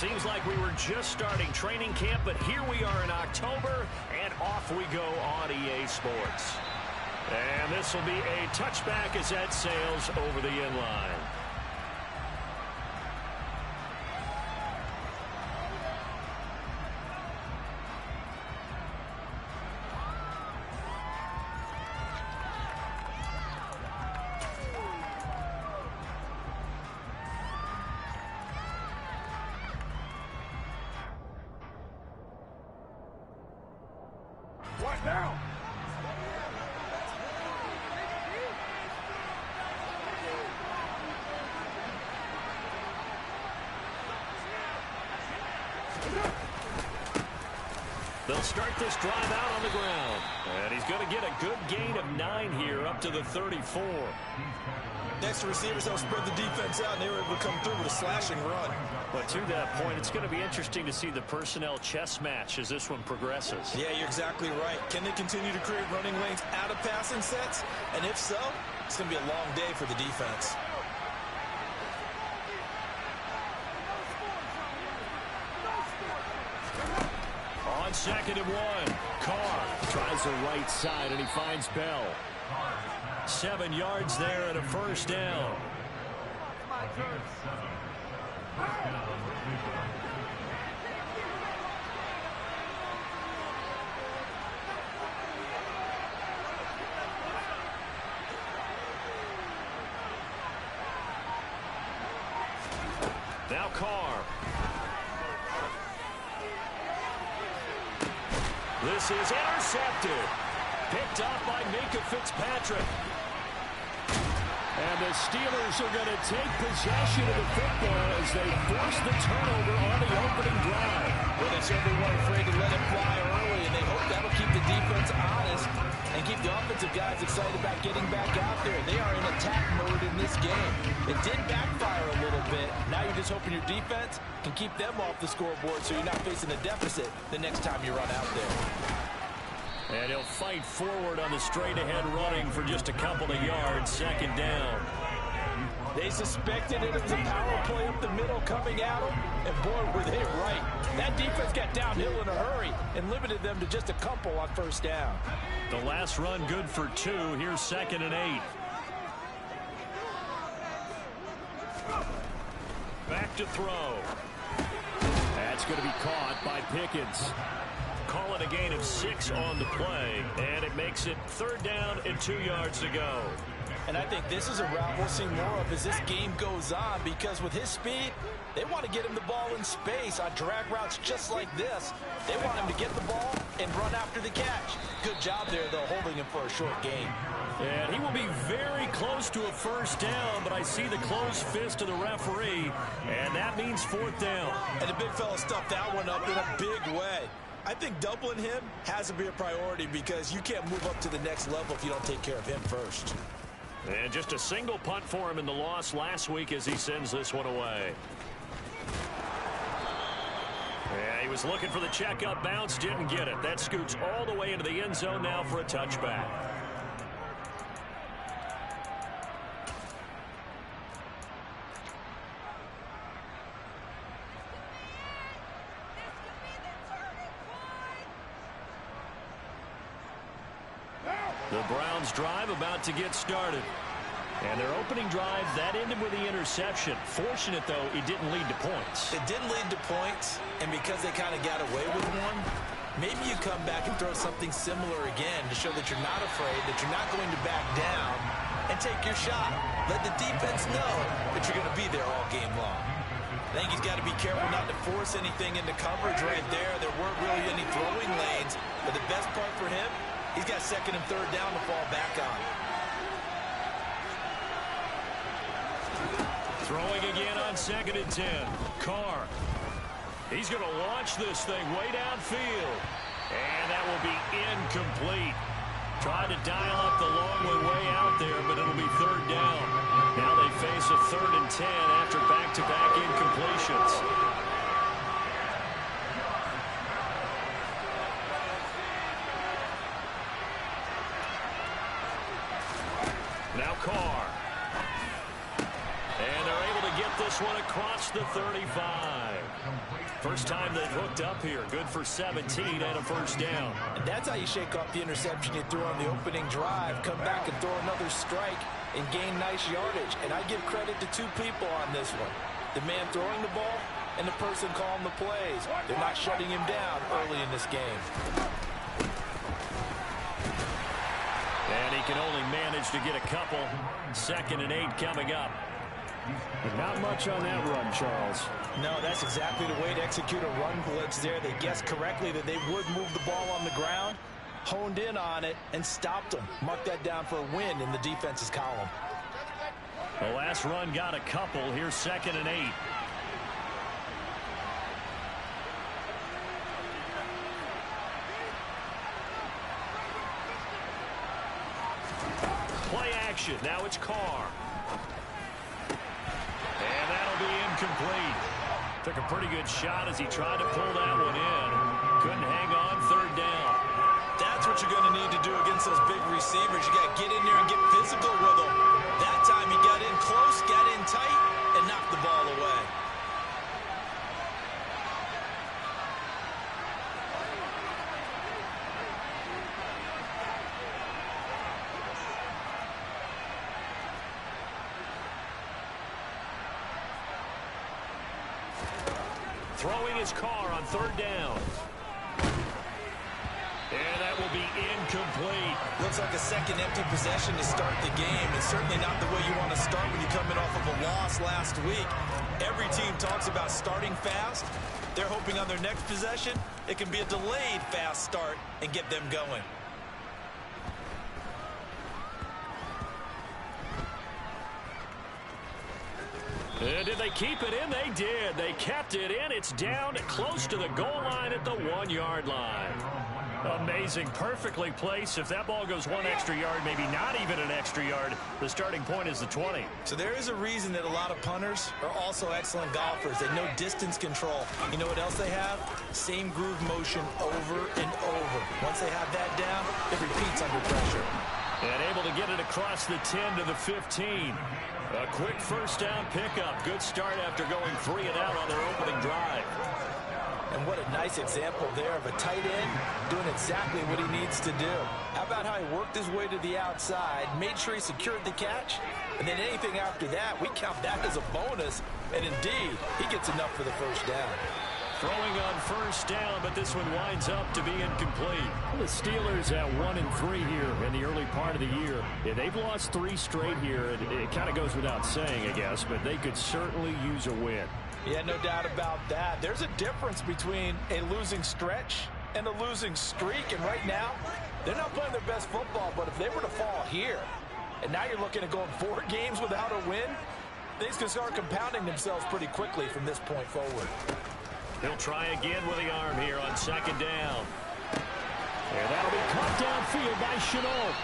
Seems like we were just starting training camp, but here we are in October, and off we go on EA Sports. And this will be a touchback as that sails over the inline. What now? They'll start this drive out on the ground. And he's going to get a good gain of 9 here up to the 34. Next receivers, they'll spread the defense out, and they were able to come through with a slashing run. But to that point, it's going to be interesting to see the personnel chess match as this one progresses. Yeah, you're exactly right. Can they continue to create running lanes out of passing sets? And if so, it's going to be a long day for the defense. On 2nd and 1, Carr tries the right side, and he finds Bell. 7 yards there and a first down. Now Carr. This is intercepted. Picked off by Minkah Fitzpatrick. And the Steelers are going to take possession of the football as they force the turnover on the opening drive. Well, they certainly weren't afraid to let it fly early, and they hope that'll keep the defense honest and keep the offensive guys excited about getting back out there. They are in attack mode in this game. It did backfire a little bit. Now you're just hoping your defense can keep them off the scoreboard so you're not facing a deficit the next time you run out there. And he'll fight forward on the straight-ahead running for just a couple of yards. 2nd down. They suspected it was a power play up the middle coming at them, and boy, were they right. That defense got downhill in a hurry and limited them to just a couple on 1st down. The last run good for 2. Here's 2nd and 8. Back to throw. That's going to be caught by Pickens. Call it a gain of 6 on the play, and it makes it 3rd down and 2 yards to go. And I think this is a route we'll see more of as this game goes on, because with his speed, they want to get him the ball in space on drag routes just like this. They want him to get the ball and run after the catch. Good job there, though, holding him for a short gain. And he will be very close to a 1st down, but I see the closed fist of the referee, and that means 4th down. And the big fella stuffed that one up in a big way. I think doubling him has to be a priority because you can't move up to the next level if you don't take care of him first. And just a single punt for him in the loss last week as he sends this one away. Yeah, he was looking for the checkup bounce, didn't get it. That scoots all the way into the end zone now for a touchback. The Browns drive about to get started. And their opening drive, that ended with the interception. Fortunate, though, it didn't lead to points. It didn't lead to points, and because they kind of got away with one, maybe you come back and throw something similar again to show that you're not afraid, that you're not going to back down, and take your shot. Let the defense know that you're going to be there all game long. I think he's got to be careful not to force anything into coverage right there. There weren't really any throwing lanes, but the best part for him, he's got 2nd and 3rd down to fall back on. Throwing again on 2nd and 10. Carr. He's going to launch this thing way downfield. And that will be incomplete. Tried to dial up the long way out there, but it'll be 3rd down. Now they face a 3rd and 10 after back-to-back incompletions. Now Carr. And they're able to get this one across the 35. First time they've hooked up here. Good for 17 and a first down. And that's how you shake off the interception you threw on the opening drive. Come back and throw another strike and gain nice yardage. And I give credit to two people on this one. The man throwing the ball and the person calling the plays. They're not shutting him down early in this game. And he can only manage to get a couple. 2nd and 8 coming up. Not much on that run, Charles. No, that's exactly the way to execute a run blitz there. They guessed correctly that they would move the ball on the ground, honed in on it, and stopped them. Mark that down for a win in the defense's column. The last run got a couple. Here's 2nd and 8. Play action. Now it's Carr. And that'll be incomplete. Took a pretty good shot as he tried to pull that one in. Couldn't hang on. 3rd down. That's what you're going to need to do against those big receivers. You got to get in there and get physical with them. That time he got in close, got in tight, and knocked the ball away. Throwing his Carr on 3rd down. And that will be incomplete. Looks like a second empty possession to start the game. It's certainly not the way you want to start when you're coming off of a loss last week. Every team talks about starting fast. They're hoping on their next possession, it can be a delayed fast start and get them going. Did they keep it in? They did. They kept it in. It's down close to the goal line at the 1-yard line. Amazing. Perfectly placed. If that ball goes 1 extra yard, maybe not even an extra yard, the starting point is the 20. So there is a reason that a lot of punters are also excellent golfers. They know distance control. You know what else they have? Same groove motion over and over. Once they have that down, it repeats under pressure. And able to get it across the 10 to the 15. A quick first down pickup. Good start after going 3 and out on their opening drive. And what a nice example there of a tight end doing exactly what he needs to do. How about how he worked his way to the outside, made sure he secured the catch, and then anything after that, we count that as a bonus. And indeed, he gets enough for the first down. Throwing on first down, but this one winds up to be incomplete. The Steelers at 1-3 here in the early part of the year. Yeah, they've lost 3 straight here. It kind of goes without saying, I guess, but they could certainly use a win. Yeah, no doubt about that. There's a difference between a losing stretch and a losing streak, and right now, they're not playing their best football, but if they were to fall here, and now you're looking at going 4 games without a win, things can start compounding themselves pretty quickly from this point forward. He'll try again with the arm here on 2nd down. And that'll be caught downfield by Shenault.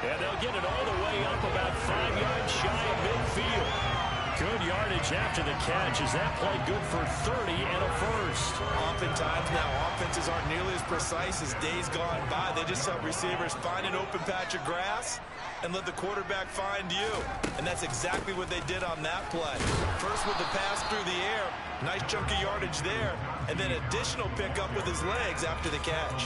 And they'll get it all the way up about 5 yards shy of midfield. Good yardage after the catch. Is that play good for 30 and a first? Oftentimes now, offenses aren't nearly as precise as days gone by. They just help receivers find an open patch of grass and let the quarterback find you. And that's exactly what they did on that play. First with the pass through the air. Nice chunk of yardage there. And then additional pickup with his legs after the catch.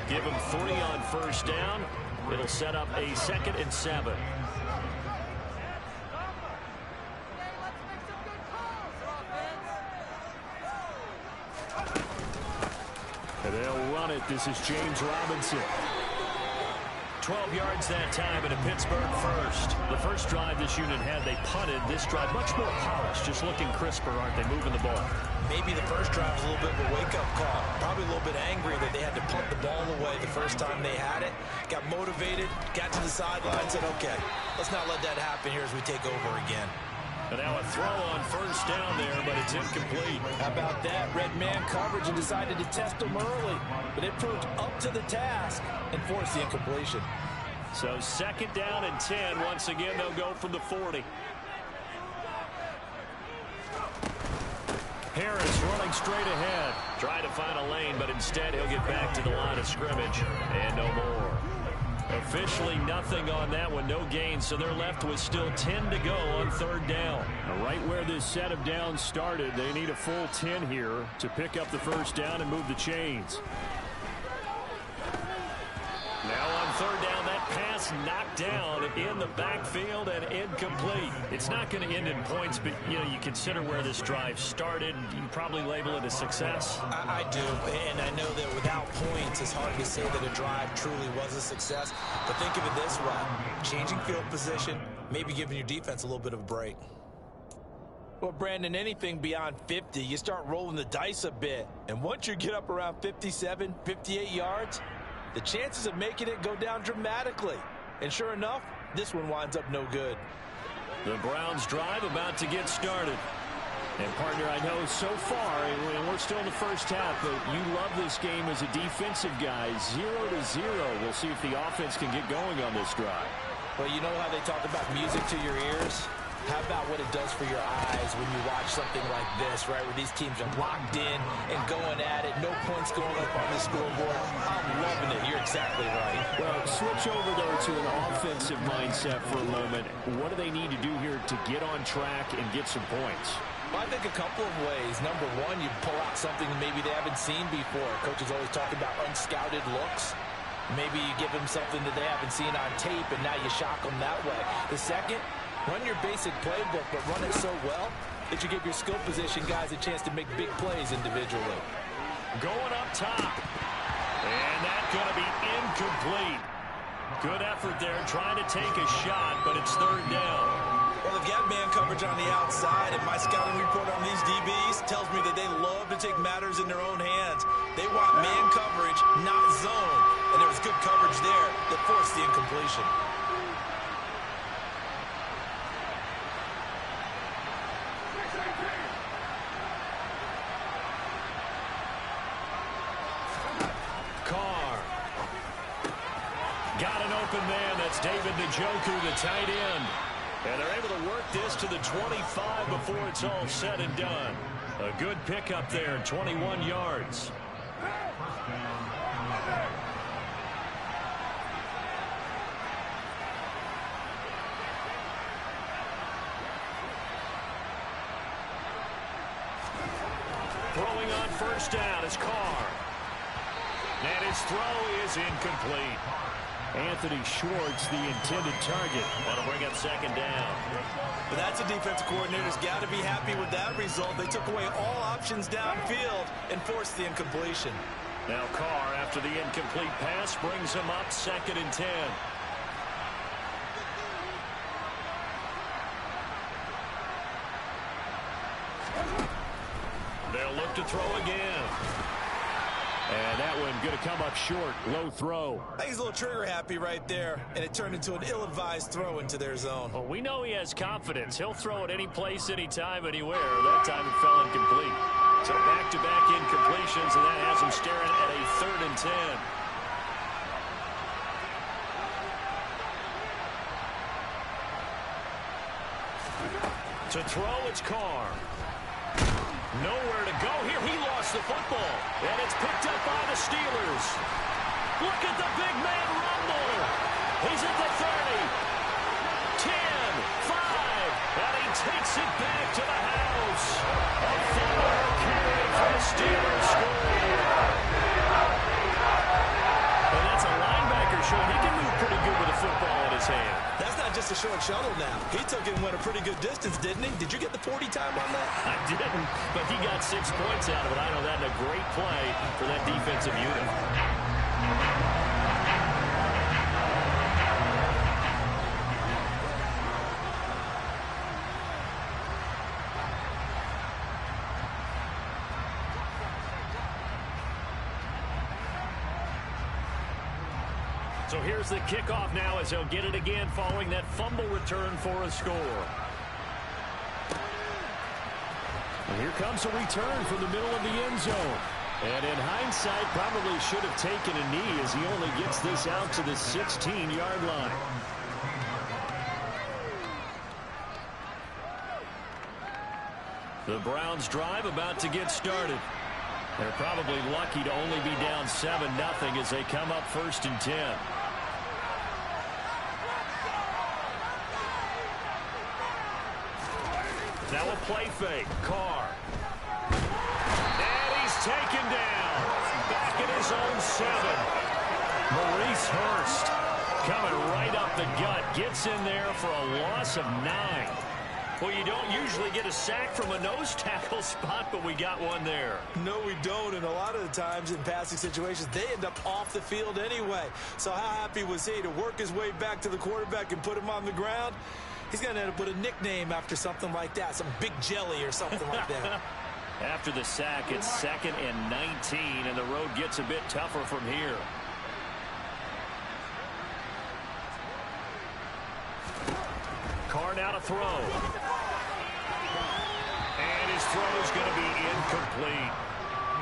Give him 3 on first down. It'll set up a 2nd and 7. And they'll run it. This is James Robinson. 12 yards that time and a Pittsburgh first. The first drive this unit had, they punted. This drive much more polished, just looking crisper, aren't they, moving the ball? Maybe the first drive was a little bit of a wake-up call. Probably a little bit angry that they had to punt the ball away the first time they had it. Got motivated, got to the sideline, said, okay, let's not let that happen here as we take over again. And now a throw on first down there, but it's incomplete. How about that? Red man coverage and decided to test them early. But it proved up to the task and forced the incompletion. So 2nd down and 10. Once again, they'll go from the 40. Harris running straight ahead. Trying to find a lane, but instead he'll get back to the line of scrimmage. And no more. Officially nothing on that one, no gain, so they're left with still 10 to go on third down. Now, right where this set of downs started, they need a full 10 here to pick up the first down and move the chains. Now on third down, that pass knocked down in the backfield and incomplete. It's not going to end in points, but you consider where this drive started. You can probably label it a success. I do, and I know that without points, it's hard to say that a drive truly was a success. But think of it this way: changing field position, maybe giving your defense a little bit of a break. Well, Brandon, anything beyond 50, you start rolling the dice a bit. And once you get up around 57, 58 yards, the chances of making it go down dramatically. And sure enough, this one winds up no good. The Browns drive about to get started. And, partner, I know so far, and we're still in the first half, but you love this game as a defensive guy. 0-0. We'll see if the offense can get going on this drive. Well, you know how they talk about music to your ears? How about what it does for your eyes when you watch something like this, right, where these teams are locked in and going at it, no points going up on the scoreboard? I'm loving it. You're exactly right. Well, switch over, though, to an offensive mindset for a moment. What do they need to do here to get on track and get some points? Well, I think a couple of ways. Number one, you pull out something maybe they haven't seen before. Coaches always talk about unscouted looks. Maybe you give them something that they haven't seen on tape, and now you shock them that way. The second, run your basic playbook, but run it so well that you give your skill position guys a chance to make big plays individually. Going up top. And that's going to be incomplete. Good effort there, trying to take a shot, but it's third down. Well, they've got man coverage on the outside, and my scouting report on these DBs tells me that they love to take matters in their own hands. They want man coverage, not zone. And there was good coverage there that forced the incompletion. Carr. Got an open man. That's David Njoku, the tight end. And they're able to work this to the 25 before it's all said and done. A good pickup there, 21 yards. Throwing on first down is Carr. And his throw is incomplete. Anthony Schwartz, the intended target. That'll bring up second down. But that's a defensive coordinator's got to be happy with that result. They took away all options downfield and forced the incompletion. Now Carr, after the incomplete pass, brings him up 2nd and 10. They'll look to throw again. And that one going to come up short. Low throw. I think he's a little trigger happy right there, and it turned into an ill-advised throw into their zone. Well, we know he has confidence. He'll throw it any place, anytime, anywhere. That time it fell incomplete. So back-to-back incompletions, and that has him staring at a 3rd and 10. To throw, it's Carr. Nowhere to go here. He lost the football. And it's picked up by the Steelers. Look at the big man rumble. He's at the 30. 10, 5. And he takes it back to the house. A 4-yard carry for the Steelers score. And that's a linebacker showing he can move pretty good with a football in his hand. That's not just a short shuttle now. He took it and went a pretty good distance, didn't he? Did you get the 40 time on that? I didn't, but he got 6 points out of it. I know that's a great play for that defensive unit. So here's the kickoff now as they'll get it again following that fumble return for a score. And here comes a return from the middle of the end zone. And in hindsight, probably should have taken a knee as he only gets this out to the 16-yard line. The Browns drive about to get started. They're probably lucky to only be down 7-0 as they come up 1st and 10. Now a play fake. Carr. And he's taken down. Back at his own 7. Maurice Hurst coming right up the gut. Gets in there for a loss of 9. Well, you don't usually get a sack from a nose tackle spot, but we got one there. No, we don't, and a lot of the times in passing situations, they end up off the field anyway. So how happy was he to work his way back to the quarterback and put him on the ground? He's going to end up with a nickname after something like that, some big jelly or something like that. After the sack, it's 2nd and 19, and the road gets a bit tougher from here. Carr now to throw. And his throw is going to be incomplete.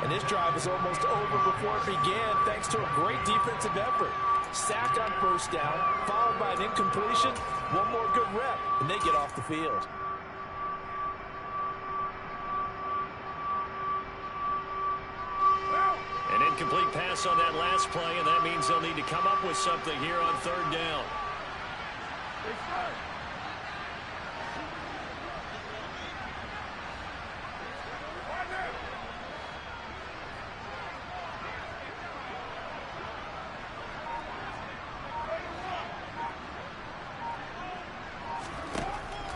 And this drive is almost over before it began thanks to a great defensive effort. Sack on first down, followed by an incompletion, one more good rep, and they get off the field. An incomplete pass on that last play, and that means they'll need to come up with something here on 3rd down.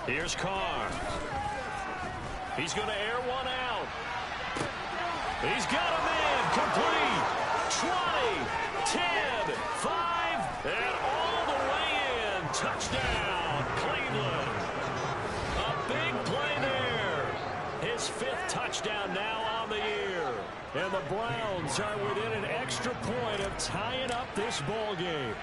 Here's Carr. He's going to air one out. He's got a man. Complete. 20, 10, 5, and all the way in. Touchdown, Cleveland. A big play there. His 5th touchdown now on the year. And the Browns are within an extra point of tying up this ball game.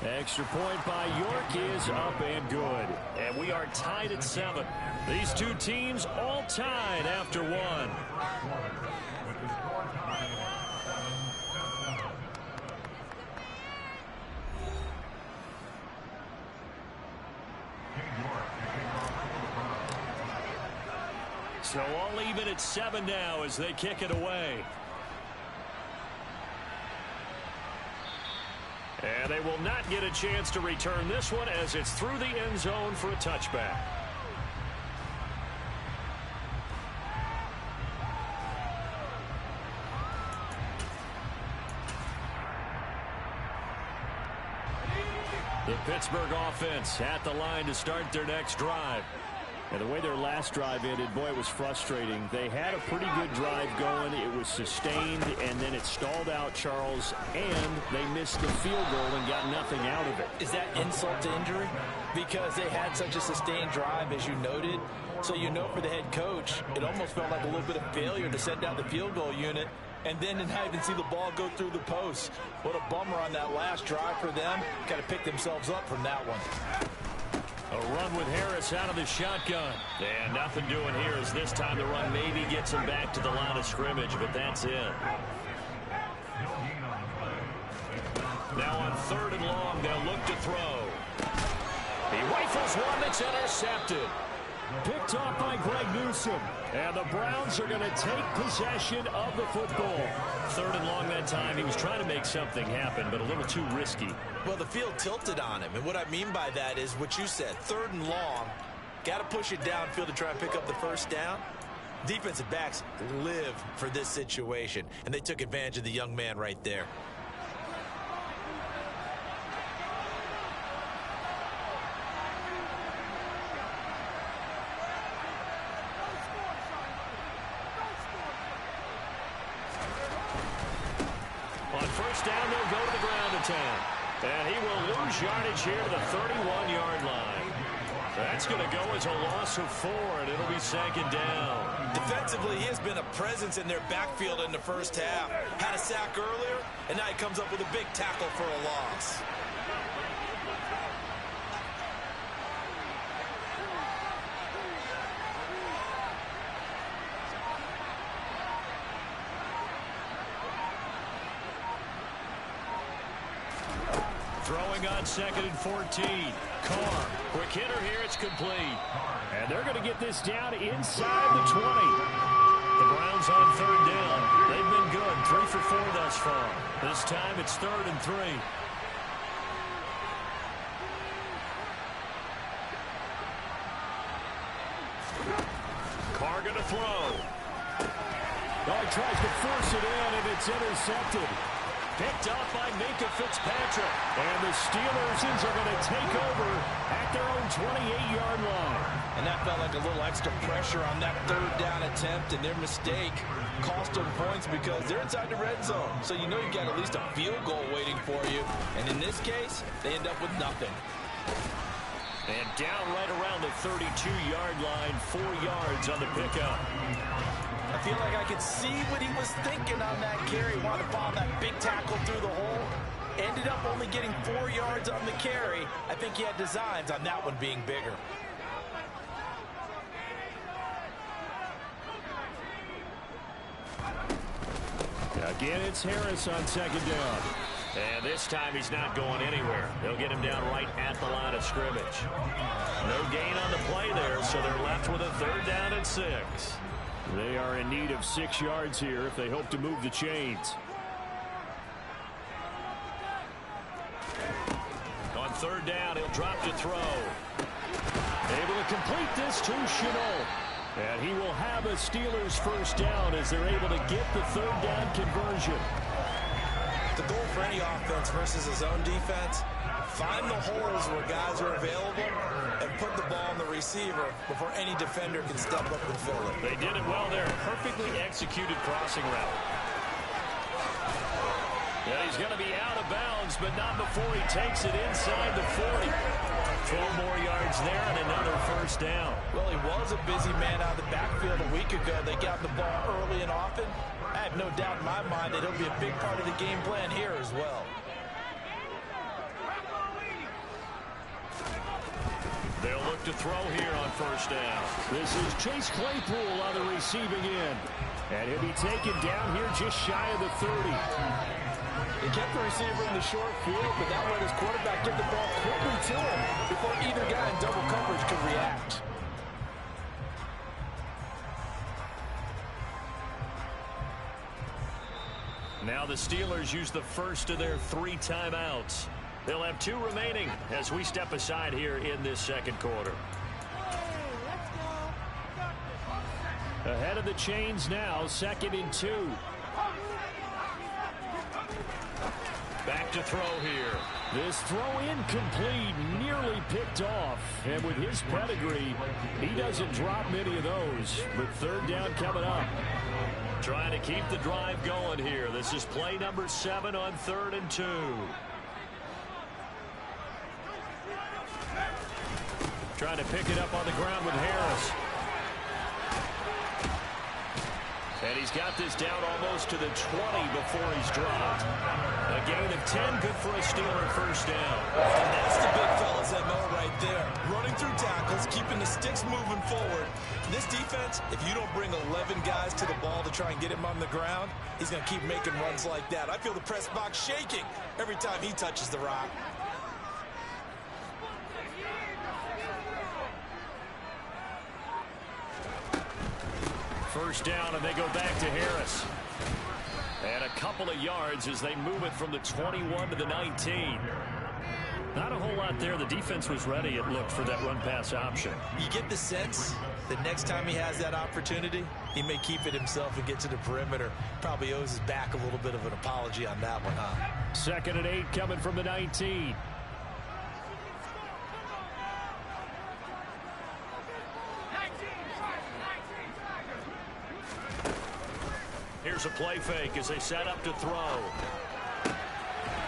Extra point by York is up and good. And we are tied at 7. These two teams all tied after 1. So all even at 7 now as they kick it away. And they will not get a chance to return this one as it's through the end zone for a touchback. The Pittsburgh offense at the line to start their next drive. And the way their last drive ended, boy, it was frustrating. They had a pretty good drive going. It was sustained, and then it stalled out, Charles, and they missed the field goal and got nothing out of it. Is that insult to injury? Because they had such a sustained drive, as you noted. So you know for the head coach, it almost felt like a little bit of failure to send out the field goal unit and then to not even see the ball go through the post. What a bummer on that last drive for them. Got to pick themselves up from that one. A run with Harris out of the shotgun. And nothing doing here as this time the run maybe gets him back to the line of scrimmage, but that's it. Now on 3rd and long, they'll look to throw. He rifles one that's intercepted. Picked off by Greg Newsome. And the Browns are going to take possession of the football. 3rd and long that time. He was trying to make something happen, but a little too risky. Well, the field tilted on him. And what I mean by that is what you said. 3rd and long. Got to push it downfield to try and pick up the first down. Defensive backs live for this situation. And they took advantage of the young man right there. Down, they'll go to the ground attack. And he will lose yardage here to the 31-yard line. That's going to go as a loss of 4, and it'll be 2nd down. Defensively, he has been a presence in their backfield in the first half. Had a sack earlier, and now he comes up with a big tackle for a loss. Throwing on 2nd and 14. Carr. Quick hitter here. It's complete. And they're going to get this down inside the 20. The Browns on 3rd down. They've been good. 3 for 4 thus far. This time it's 3rd and 3. to throw. Oh, he tries to force it in, and it's intercepted. Picked up by Minkah Fitzpatrick. And the Steelers are going to take over at their own 28-yard line. And that felt like a little extra pressure on that third down attempt, and their mistake cost them points because they're inside the red zone. So you know you got at least a field goal waiting for you. And in this case, they end up with nothing. And down right around the 32-yard line, 4 yards on the pickup. I feel like I could see what he was thinking on that carry. Wanted to follow that big tackle through the hole. Ended up only getting 4 yards on the carry. I think he had designs on that one being bigger. Again, it's Harris on second down. And this time he's not going anywhere. They'll get him down right at the line of scrimmage. No gain on the play there, so they're left with a 3rd down and 6. They are in need of 6 yards here if they hope to move the chains. On 3rd down, he'll drop to throw. Able to complete this to Shenault. And he will have a Steelers 1st down as they're able to get the 3rd down conversion. The goal for any offense versus his own defense, find the holes where guys are available and put the ball on the receiver before any defender can step up and fill it. They did it well there. Perfectly executed crossing route. And he's going to be out of bounds, but not before he takes it inside the 40. 12 more yards there and another 1st down. Well, he was a busy man out of the backfield a week ago. They got the ball early and often. I have no doubt in my mind that he'll be a big part of the game plan here as well. They'll look to throw here on 1st down. This is Chase Claypool on the receiving end. And he'll be taken down here just shy of the 30. He kept the receiver in the short field, but that let his quarterback get the ball quickly to him before either guy in double coverage could react. Now the Steelers use the first of their 3 timeouts. They'll have 2 remaining as we step aside here in this 2nd quarter. Ahead of the chains now, 2nd and 2. Back to throw here. This throw incomplete, nearly picked off. And with his pedigree, he doesn't drop many of those. But 3rd down coming up. Trying to keep the drive going here. This is play number 7 on 3rd and 2. Trying to pick it up on the ground with Harris. And he's got this down almost to the 20 before he's dropped. A gain of 10, good for a Steeler 1st down. And that's the big fella's MO right there. Running through tackles, keeping the sticks moving forward. This defense, if you don't bring 11 guys to the ball to try and get him on the ground, he's going to keep making runs like that. I feel the press box shaking every time he touches the rock. First down, and they go back to Harris. And a couple of yards as they move it from the 21 to the 19. Not a whole lot there. The defense was ready, it looked, for that run-pass option. You get the sense that next time he has that opportunity, he may keep it himself and get to the perimeter. Probably owes his back a little bit of an apology on that one, huh? 2nd and 8 coming from the 19. Here's a play fake as they set up to throw.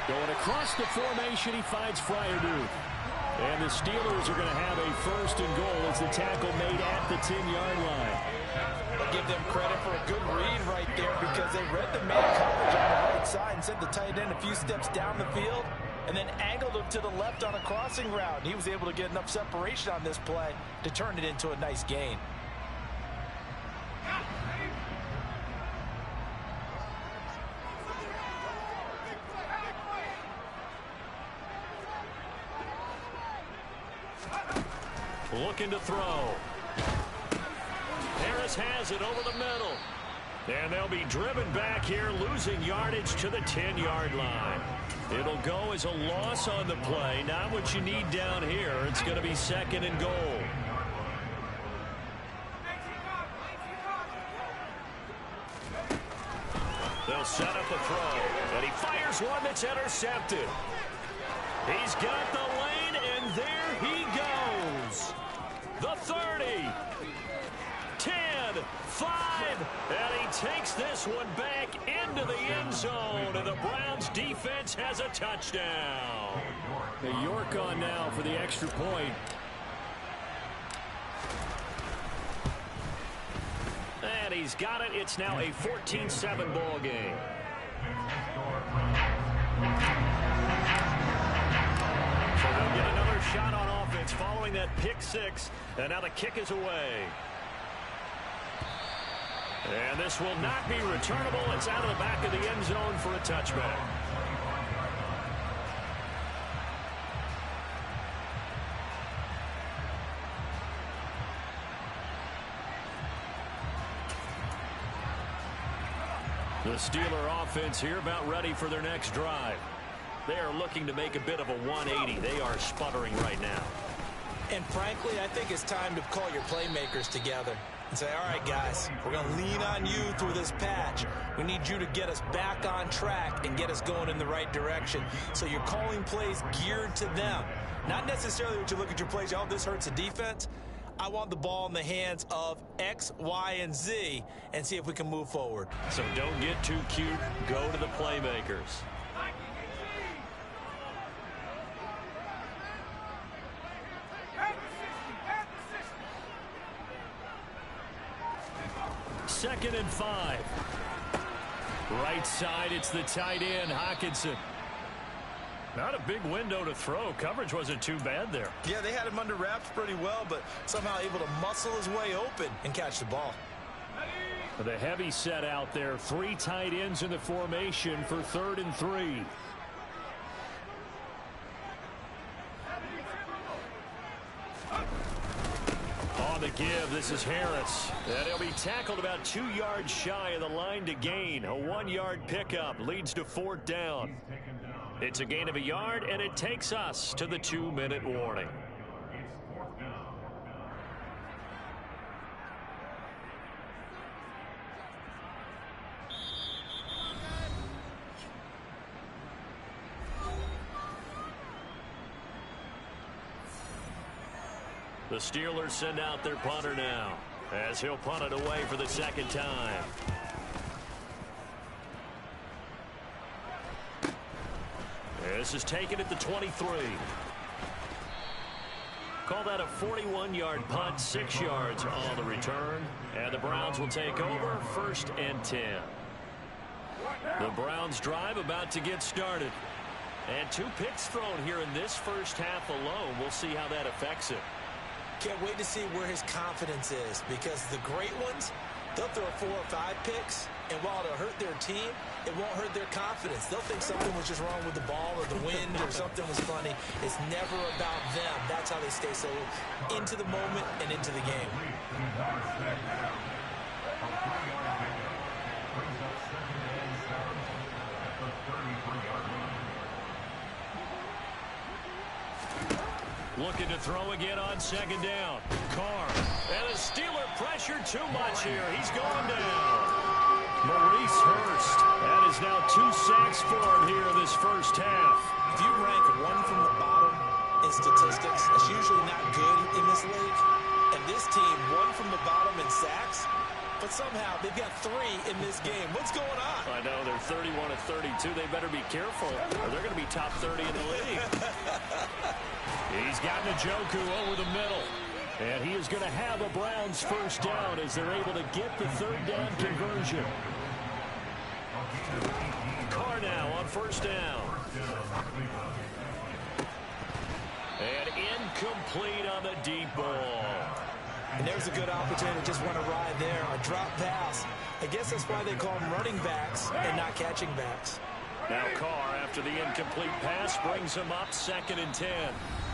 Going across the formation, he finds Freiermuth. And the Steelers are going to have a 1st and goal as the tackle made at the 10-yard line. I'll give them credit for a good read right there because they read the man coverage on the right side and sent the tight end a few steps down the field and then angled him to the left on a crossing route. He was able to get enough separation on this play to turn it into a nice gain. Looking to throw. Harris has it over the middle. And they'll be driven back here, losing yardage to the 10-yard line. It'll go as a loss on the play. Not what you need down here. It's going to be 2nd and goal. set up a throw, and he fires one that's intercepted. He's got the lane, and there he goes. The 30, 10, 5, and he takes this one back into the end zone, and the Browns defense has a touchdown. York on now for the extra point. And he's got it. It's now a 14-7 ball game. So they'll get another shot on offense following that pick six. And now the kick is away. And this will not be returnable. It's out of the back of the end zone for a touchback. The Steeler offense here about ready for their next drive. They are looking to make a bit of a 180. They are sputtering right now. And frankly, I think it's time to call your playmakers together and say, all right, guys, we're going to lean on you through this patch. We need you to get us back on track and get us going in the right direction. So you're calling plays geared to them. Not necessarily when you look at your plays, oh, this hurts the defense. I want the ball in the hands of X, Y, and Z and see if we can move forward. So don't get too cute. Go to the playmakers. Second and 5. Right side, it's the tight end, Hockenson. Not a big window to throw. Coverage wasn't too bad there. Yeah, they had him under wraps pretty well, but somehow able to muscle his way open and catch the ball. The heavy set out there. 3 tight ends in the formation for 3rd and 3. On the give, this is Harris. And he'll be tackled about 2 yards shy of the line to gain. A 1-yard pickup leads to 4th down. It's a gain of a yard, and it takes us to the 2-minute warning. The Steelers send out their punter now, as he'll punt it away for the 2nd time. This is taken at the 23. Call that a 41-yard punt, 6 yards on the return. And the Browns will take over, 1st and 10. The Browns drive about to get started. And 2 picks thrown here in this first half alone. We'll see how that affects it. Can't wait to see where his confidence is, because the great ones, they'll throw 4 or 5 picks, and while it'll hurt their team, it won't hurt their confidence. They'll think something was just wrong with the ball or the wind or something was funny. It's never about them. That's how they stay so into the moment and into the game. Looking to throw again on 2nd down. Carr. And the Steeler pressure too much here. He's going down. Maurice Hurst. That is now 2 sacks for him here in this first half. If you rank 1 from the bottom in statistics, that's usually not good in this league. And this team, 1 from the bottom in sacks, but somehow they've got 3 in this game. What's going on? I know, they're 31 of 32. They better be careful, or they're going to be top 30 in the league. He's got Njoku over the middle. And he is going to have a Browns first down as they're able to get the 3rd down conversion. Carr now on 1st down. And incomplete on the deep ball. And there's a good opportunity to just want to ride there. A drop pass. I guess that's why they call them running backs and not catching backs. Now Carr, after the incomplete pass, brings him up 2nd and 10.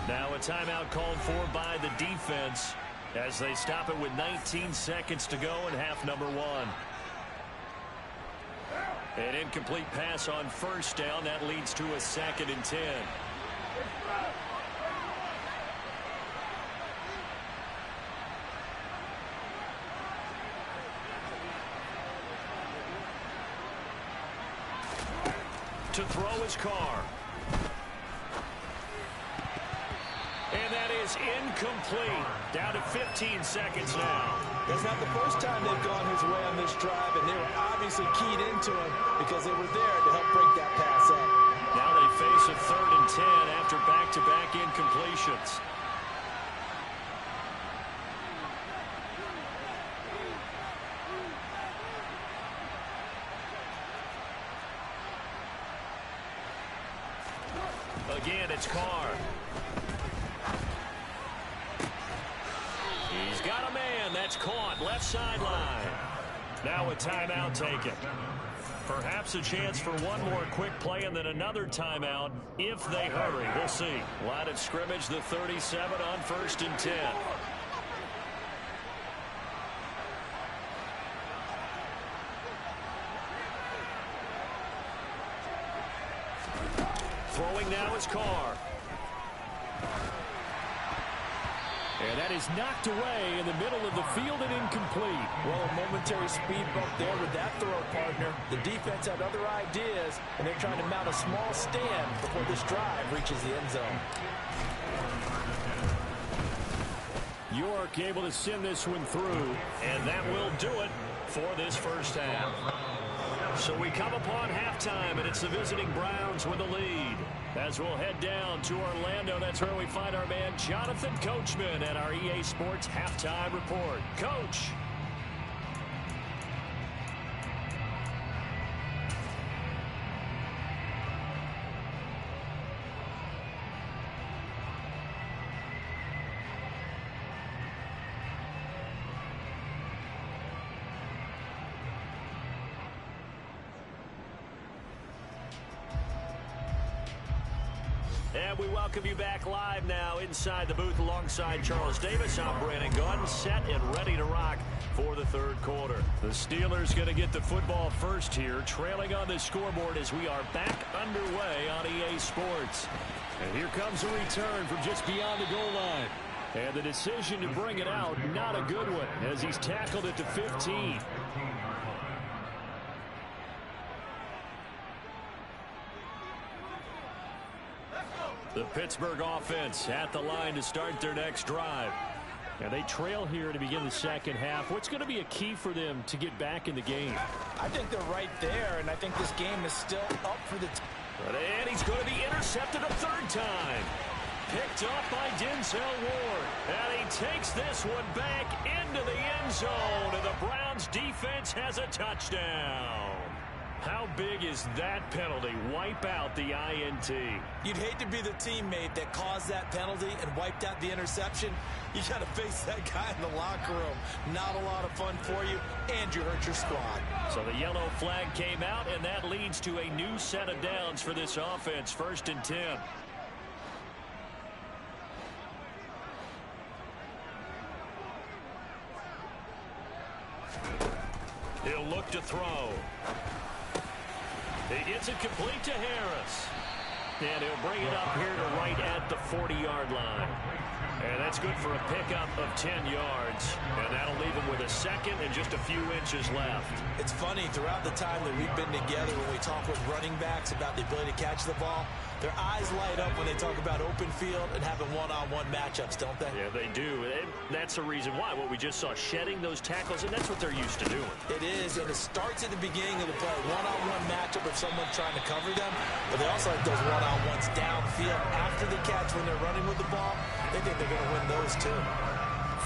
Now a timeout called for by the defense as they stop it with 19 seconds to go in half number 1. An incomplete pass on 1st down. That leads to a 2nd and 10. To throw his car. And that is incomplete. Down to 15 seconds now. That's not the first time they've gone his way on this drive, and they were obviously keyed into him because they were there to help break that pass up. Now they face a 3rd and 10 after back-to-back incompletions. Again, it's Carr. He's got a man. That's caught. Left sideline. Now a timeout taken. Perhaps a chance for one more quick play and then another timeout if they hurry. We'll see. Line of scrimmage, the 37 on 1st and 10. Throwing now is Carr. And that is knocked away in the middle of the field and incomplete. Well, a momentary speed bump there with that throw, partner. The defense had other ideas, and they're trying to mount a small stand before this drive reaches the end zone. York able to send this one through, and that will do it for this first half. So we come upon halftime, and it's the visiting Browns with the lead. As we'll head down to Orlando, that's where we find our man Jonathan Coachman at our EA Sports Halftime Report. Coach. And we welcome you back live now inside the booth alongside Charles Davis. I'm Brandon Gaudin, set and ready to rock for the 3rd quarter. The Steelers going to get the football first here, trailing on the scoreboard as we are back underway on EA Sports. And here comes a return from just beyond the goal line. And the decision to bring it out, not a good one, as he's tackled at the 15. The Pittsburgh offense at the line to start their next drive. And they trail here to begin the second half. What's going to be a key for them to get back in the game? I think they're right there, and I think this game is still up for the... And he's going to be intercepted a 3rd time. Picked up by Denzel Ward. And he takes this one back into the end zone. And the Browns defense has a touchdown. How big is that penalty? Wipe out the INT. You'd hate to be the teammate that caused that penalty and wiped out the interception. You got to face that guy in the locker room. Not a lot of fun for you, and you hurt your squad. So the yellow flag came out, and that leads to a new set of downs for this offense. 1st and 10. He'll look to throw. He gets it complete to Harris. And he'll bring it up here to right at the 40-yard line. And that's good for a pickup of 10 yards. And that'll leave him with a second and just a few inches left. It's funny, throughout the time that we've been together, when we talk with running backs about the ability to catch the ball, their eyes light up when they talk about open field and having one-on-one matchups, don't they? Yeah, they do. And that's the reason why. What we just saw, shedding those tackles, and that's what they're used to doing. It is, and it starts at the beginning of the play. One-on-one matchup of someone trying to cover them, but they also like those one-on-ones downfield after the catch when they're running with the ball. They think they're going to win those too.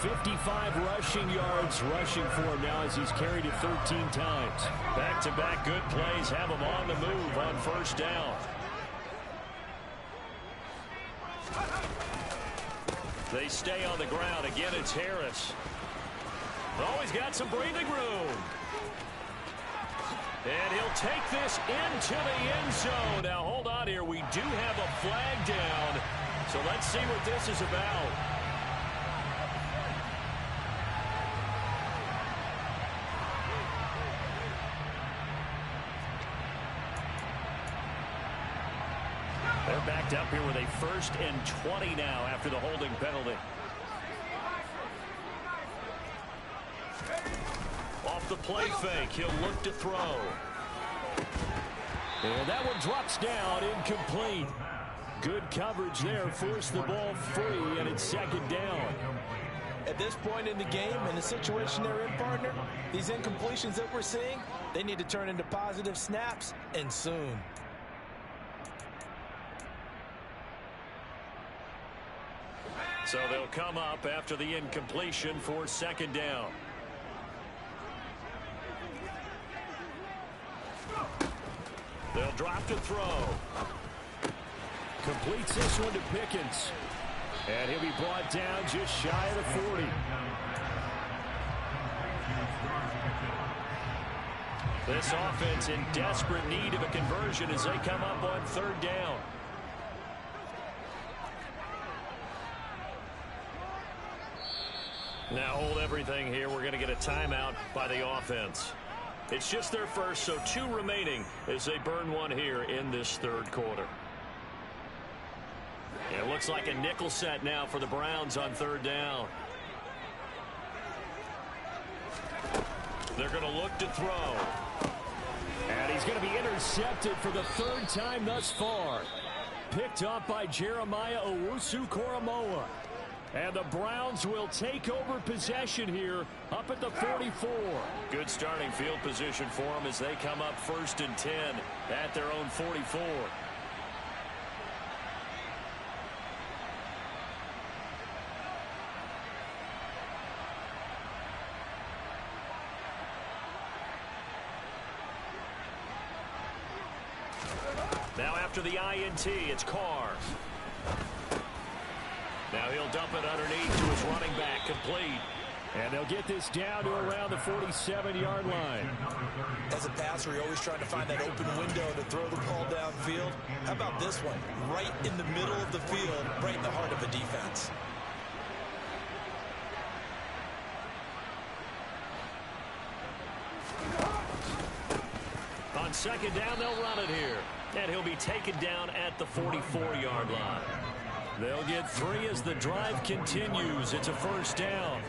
55 rushing yards rushing for him now as he's carried it 13 times. Back-to-back good plays have him on the move on 1st down. They stay on the ground. Again, it's Harris. Oh, he's got some breathing room. And he'll take this into the end zone. Now, hold on here. We do have a flag down. So let's see what this is about. They're backed up here with a 1st and 20 now after the holding penalty. Off the play fake, he'll look to throw. And that one drops down, incomplete. Good coverage there, forced the ball free, and it's second down. At this point in the game, in the situation they're in, partner, these incompletions that we're seeing, they need to turn into positive snaps, and soon. So they'll come up after the incompletion for second down. They'll drop to throw. Completes this one to Pickens. And he'll be brought down just shy of the 40. This offense in desperate need of a conversion as they come up on third down. Now hold everything here. We're going to get a timeout by the offense. It's just their first, so 2 remaining as they burn one here in this third quarter. It looks like a nickel set now for the Browns on third down. They're going to look to throw. And he's going to be intercepted for the 3rd time thus far. Picked up by Jeremiah Owusu-Koramoah. And the Browns will take over possession here up at the 44. Good starting field position for them as they come up 1st and 10 at their own 44. Now after the INT, it's Carr. Now he'll dump it underneath to his running back, complete. And they'll get this down to around the 47-yard line. As a passer, you're always trying to find that open window to throw the ball downfield. How about this one? Right in the middle of the field, right in the heart of a defense. On second down, they'll run it here. And he'll be taken down at the 44-yard line. They'll get 3 as the drive continues. It's a first down.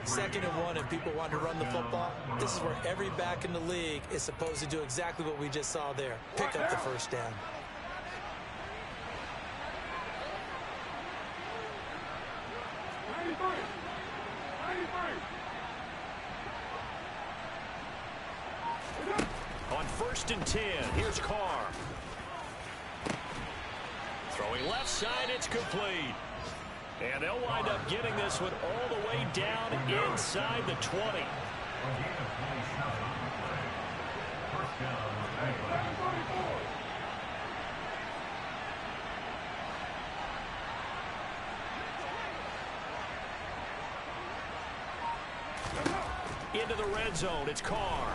2nd and 1, if people want to run the football, this is where every back in the league is supposed to do exactly what we just saw there. Pick up the first down. On 1st and 10, here's Carr. Throwing left side, it's complete. And they'll wind up getting this one all the way down inside the 20. Into the red zone, it's Carr.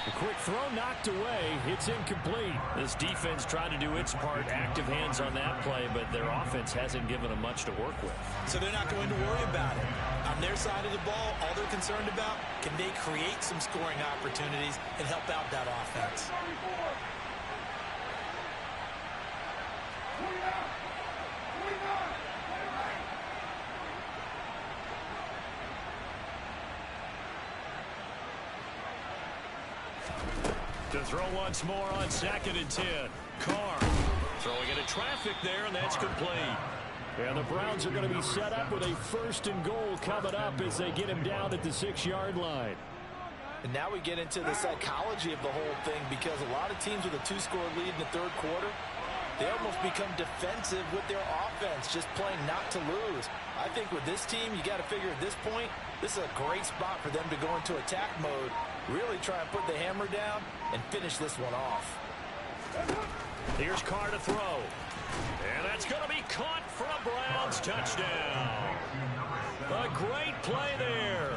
A quick throw knocked away. It's incomplete. This defense tried to do its part. Active hands on that play, but their offense hasn't given them much to work with. So they're not going to worry about it. On their side of the ball, all they're concerned about, can they create some scoring opportunities and help out that offense? To throw once more on 2nd and 10. Carr throwing into traffic there, and that's complete. And the Browns are going to be set up with a 1st and goal coming up as they get him down at the 6-yard line. And now we get into the psychology of the whole thing, because a lot of teams with a 2-score lead in the 3rd quarter, they almost become defensive with their offense, just playing not to lose. I think with this team, you got to figure at this point, this is a great spot for them to go into attack mode, really try and put the hammer down and finish this one off. Here's Carr to throw. And that's going to be caught for a Browns touchdown. A great play there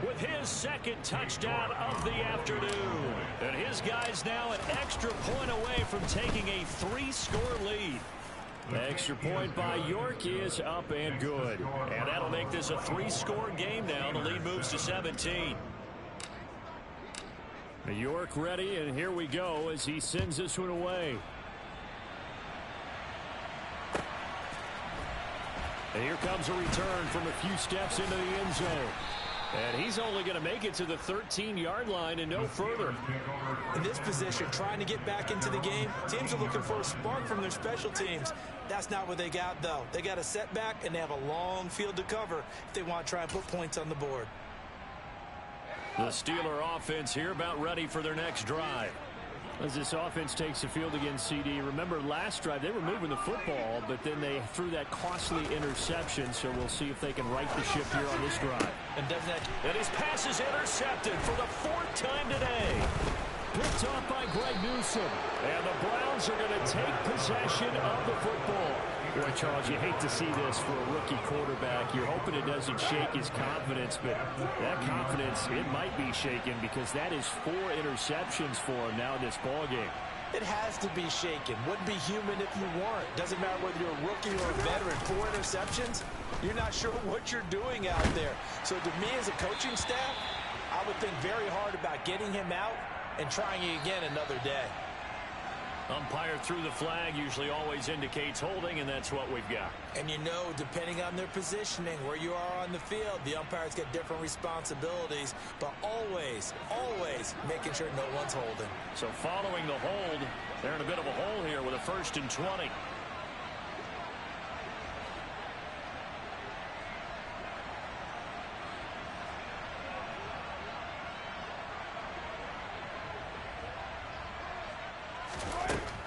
with his 2nd touchdown of the afternoon. And his guys now an extra point away from taking a 3-score lead. The extra point by York is up and good. And that'll make this a 3-score game now. The lead moves to 17. York ready, and here we go as he sends this one away. And here comes a return from a few steps into the end zone. And he's only going to make it to the 13-yard line and no further. In this position, trying to get back into the game, teams are looking for a spark from their special teams. That's not what they got, though. They got a setback, and they have a long field to cover if they want to try and put points on the board. The Steeler offense here about ready for their next drive. As this offense takes the field against CD, remember last drive they were moving the football, but then they threw that costly interception, so we'll see if they can right the ship here on this drive. And his pass is intercepted for the 4th time today. Picked off by Greg Newsome. And the Browns are going to take possession of the football. Boy, Charles, you hate to see this for a rookie quarterback. You're hoping it doesn't shake his confidence, but that confidence, it might be shaken because that is 4 interceptions for him now in this ballgame. It has to be shaken. Wouldn't be human if you weren't. Doesn't matter whether you're a rookie or a veteran. 4 interceptions, you're not sure what you're doing out there. So to me as a coaching staff, I would think very hard about getting him out and trying it again another day. Umpire threw the flag, usually always indicates holding, and that's what we've got. And you know, depending on their positioning, where you are on the field, the umpires get different responsibilities, but always, always making sure no one's holding. So following the hold, they're in a bit of a hole here with a 1st and 20.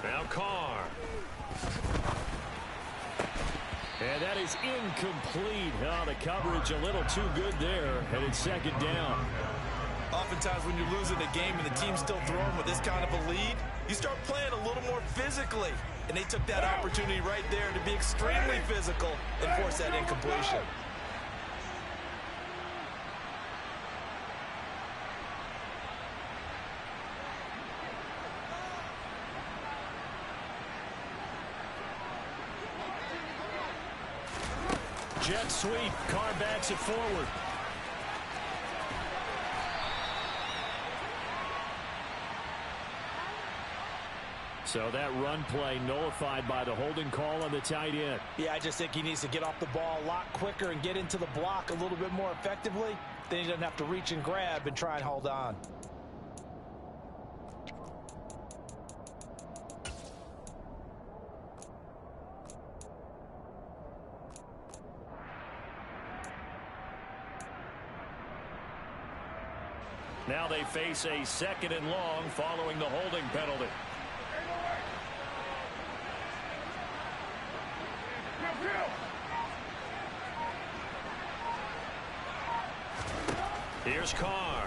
Now Carr. And that is incomplete. Oh, the coverage a little too good there, and it's 2nd down. Oftentimes when you're losing a game and the team's still throwing with this kind of a lead, you start playing a little more physically. And they took that opportunity right there to be extremely physical and force that incompletion. Jet sweep. Carr backs it forward. So that run play nullified by the holding call on the tight end. Yeah, I just think he needs to get off the ball a lot quicker and get into the block a little bit more effectively. Then he doesn't have to reach and grab and try and hold on. Now they face a 2nd and long following the holding penalty. Here's Carr.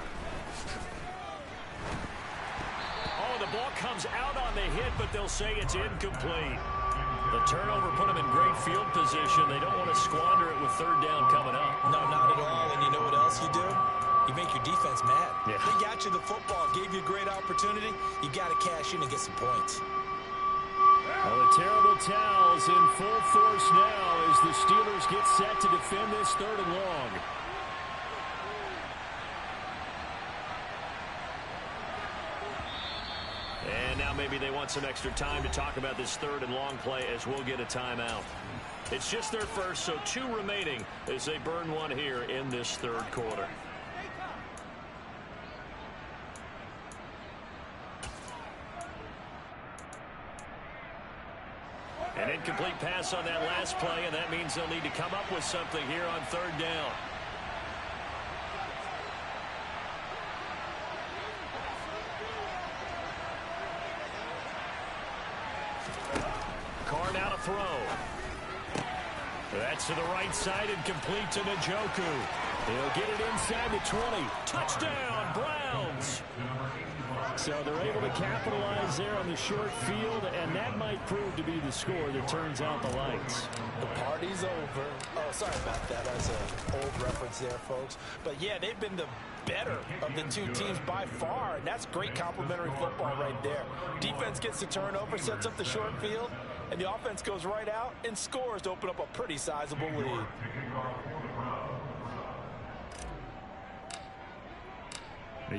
Oh, the ball comes out on the hit, but they'll say it's incomplete. The turnover put them in great field position. They don't want to squander it with 3rd down coming up. No, not at all. And you know what else you do? You make your defense mad. Yeah. They got you the football, gave you a great opportunity. You got to cash in and get some points. Well, the terrible towels in full force now as the Steelers get set to defend this 3rd and long. And now maybe they want some extra time to talk about this 3rd and long play as we'll get a timeout. It's just their first, so 2 remaining as they burn one here in this 3rd quarter. An incomplete pass on that last play, and that means they'll need to come up with something here on 3rd down. Carr now to throw. That's to the right side and complete to Njoku. He'll get it inside the 20. Touchdown, Browns! So they're able to capitalize there on the short field, and that might prove to be the score that turns out the lights. The party's over. Oh, sorry about that. That's an old reference there, folks. But, yeah, they've been the better of the 2 teams by far, and that's great complimentary football right there. Defense gets the turnover, sets up the short field, and the offense goes right out and scores to open up a pretty sizable lead.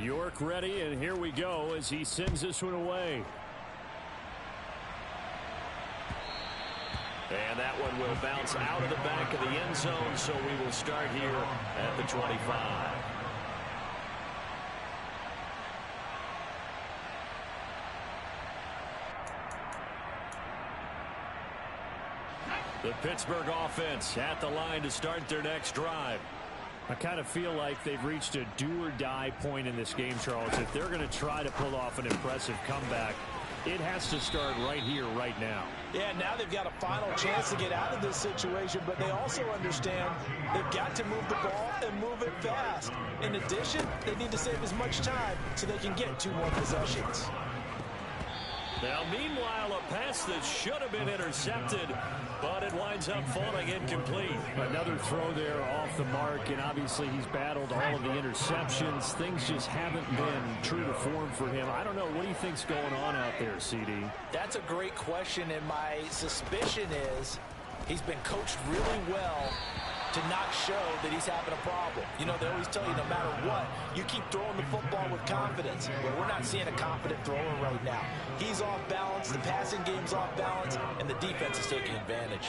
York ready, and here we go as he sends this one away. And that one will bounce out of the back of the end zone, so we will start here at the 25. The Pittsburgh offense at the line to start their next drive. I kind of feel like they've reached a do-or-die point in this game, Charles. If they're going to try to pull off an impressive comeback, it has to start right here, right now. Yeah, now they've got a final chance to get out of this situation, but they also understand they've got to move the ball and move it fast. In addition, they need to save as much time so they can get 2 more possessions. Now, meanwhile, a pass that should have been intercepted, but it winds up falling incomplete. Another throw there off the mark, and obviously he's battled all of the interceptions. Things just haven't been true to form for him. I don't know. What do you think's going on out there, CD? That's a great question, and my suspicion is he's been coached really well to not show that he's having a problem. You know, they always tell you no matter what, you keep throwing the football with confidence. Well, we're not seeing a confident thrower right now. He's off balance, the passing game's off balance, and the defense is taking advantage.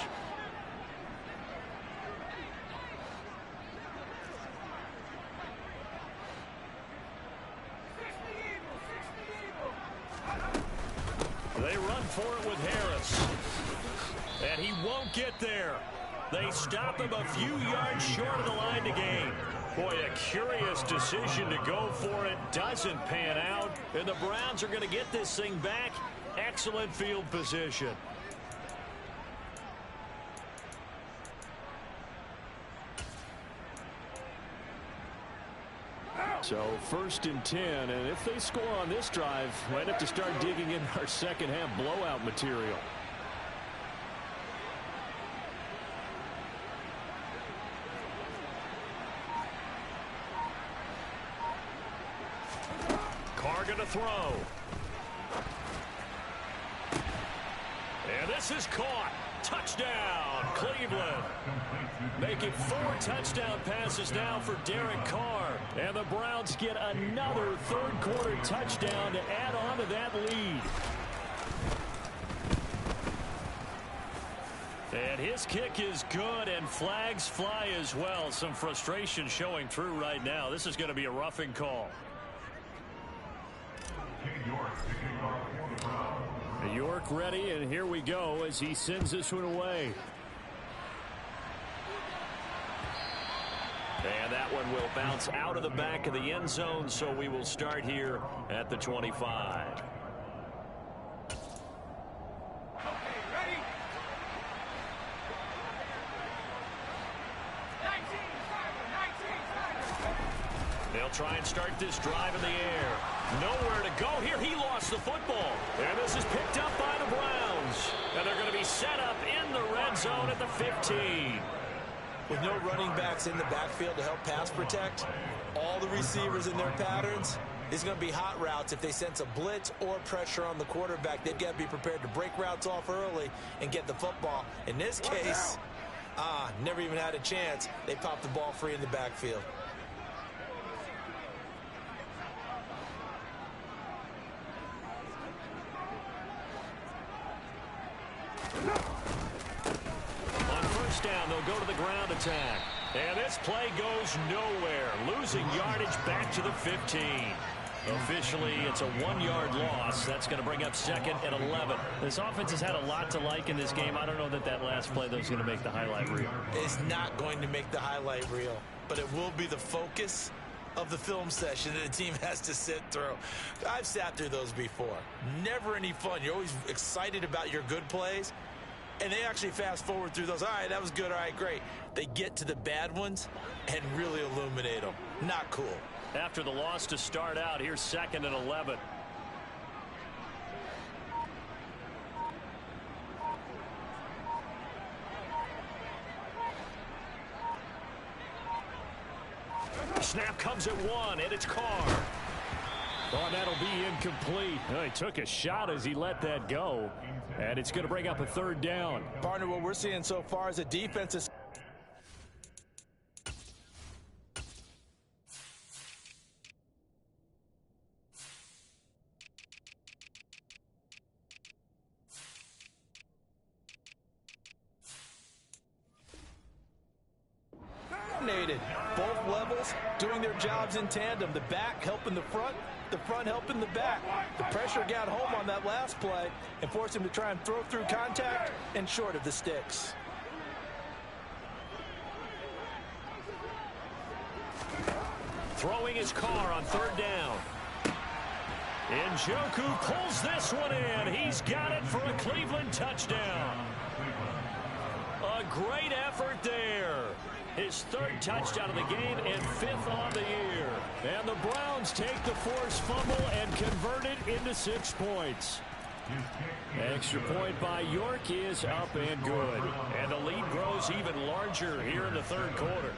They run for it with Harris. And he won't get there. They stop him a few yards short of the line to gain. Boy, a curious decision to go for it. Doesn't pan out. And the Browns are going to get this thing back. Excellent field position. So 1st and 10, and if they score on this drive, might have to start digging in our second half blowout material. Carr going to throw. And this is caught. Touchdown, Cleveland. Making 4 touchdown passes now for Derek Carr. And the Browns get another third-quarter touchdown to add on to that lead. And his kick is good, and flags fly as well. Some frustration showing through right now. This is going to be a roughing call. York ready, and here we go as he sends this one away. And that one will bounce out of the back of the end zone, so we will start here at the 25. They'll try and start this drive in the air. Nowhere to go here. He lost the football. And this is picked up by the Browns. And they're going to be set up in the red zone at the 15. With no running backs in the backfield to help pass protect, all the receivers in their patterns, it's going to be hot routes. If they sense a blitz or pressure on the quarterback, they've got to be prepared to break routes off early and get the football. In this case, never even had a chance. They popped the ball free in the backfield. On first down, they'll go to the ground attack. And this play goes nowhere. Losing yardage back to the 15. Officially, it's a 1-yard loss. That's going to bring up 2nd and 11. This offense has had a lot to like in this game. I don't know that that last play, though, is going to make the highlight reel. It's not going to make the highlight reel, but it will be the focus of the film session that the team has to sit through. I've sat through those before. Never any fun. You're always excited about your good plays, and they actually fast forward through those. All right, that was good. All right, great. They get to the bad ones and really illuminate them. Not cool. After the loss to start out, here's 2nd and 11. Snap comes at 1, and it's Carr. Oh, that'll be incomplete. Oh, he took a shot as he let that go, and it's going to bring up a 3rd down. Partner, what we're seeing so far is a defense is doing their jobs in tandem. The back helping the front helping the back. The pressure got home on that last play and forced him to try and throw through contact and short of the sticks. Throwing his car on third down. Njoku pulls this one in. He's got it for a Cleveland touchdown. A great effort there. His third touchdown of the game and 5th on the year. And the Browns take the forced fumble and convert it into 6 points. Extra point by York is up and good. And the lead grows even larger here in the third quarter.